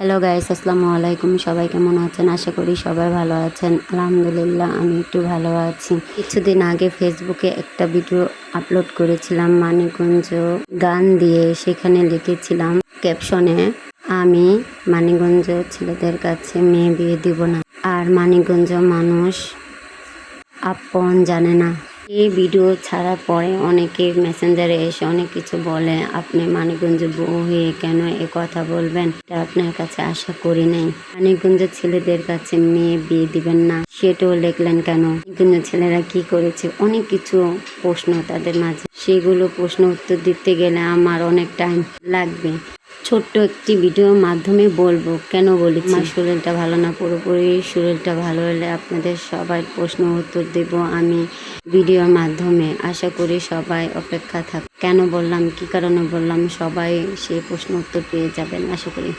Hello guys, আসসালামু আলাইকুম। সবাই কেমন আছেন? আশা করি সবাই ভালো আছেন। আলহামদুলিল্লাহ, আমি একটু ভালো আছি। কিছুদিন আগে ফেসবুকে একটা ভিডিও আপলোড করেছিলাম মানিকগঞ্জ গান দিয়ে। সেখানে লিখেছিলাম ক্যাপশনে, আমি মানিকগঞ্জ ছেলেদের কাছে মেয়ে বিয়ে দিব না, আর মানিকগঞ্জ মানুষ আপন জানে না। এই ভিডিও ছাড়ার পরে অনেকে মেসেঞ্জারে এসে অনেক কিছু বলে, আপনি মানিকগঞ্জের বউ হয়ে কেন এ কথা বলবেন? এটা আপনার কাছে আশা করি নাই। মানিকগঞ্জের ছেলেদের কাছে মেয়ে বিয়ে দিবেন না, সেটাও লিখলেন কেন? মানিকগঞ্জের ছেলেরা কি করেছে? অনেক কিছু প্রশ্ন তাদের মাঝে, সেগুলো প্রশ্ন উত্তর দিতে গেলে আমার অনেক টাইম লাগবে। ছোট্ট একটি ভিডিওর মাধ্যমে বলবো কেন বলেছি। আমার শরীরটা ভালো না, পুরোপুরি শরীরটা ভালো হলে আপনাদের সবাই প্রশ্ন উত্তর দেব আমি ভিডিওর মাধ্যমে। আশা করি সবাই অপেক্ষা থাক। কেন বললাম, কি কারণে বললাম, সবাই সেই প্রশ্ন উত্তর পেয়ে যাবেন আশা করি।